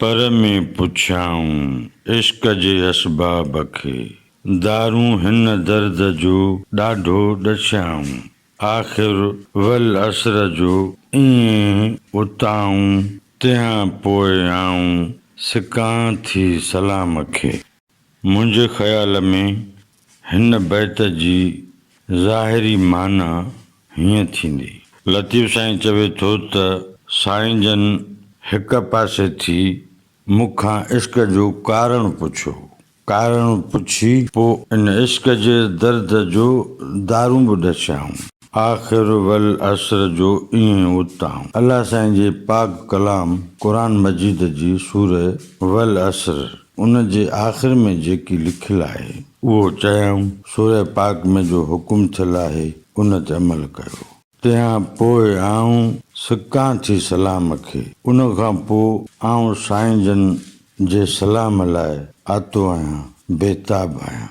पर में पुछाऊं इश्क जे असबाब खे, दारूं हिन दर्द जो ॾाढो ॾछाऊं, आख़िर वल असर जो ईअं उताऊं, तंहिं पोइ आऊं सिकां थी सलाम खे। मुंहिंजे ख़्याल में हिन बैत जी ज़ाहिरी माना हीअं थींदी। लतीफ़ साईं चवे थो त साईं जन हिक पासे थी मूंखां इश्क जो कारण पुछो, कारण पुछी पोइ इन इश्क जे दर्द जो दारूं बि ॾछाऊं, आख़िर वल असर जो ईअं उताऊं। अलाह साईं जे पाक कलाम क़ुरान मजीद जी सूरह वल असर उन जे आख़िर में जेकी लिखियलु आहे उहो चयऊं, सूरह पाक में जो हुकुम थियलु आहे उन ते अमल कयो। तंहिं पोइ आऊं सिकां थी सलाम खे, उन खां पोइ आऊं साईं जन जे सलाम लाइ आतो आहियां, बेताब आहियां।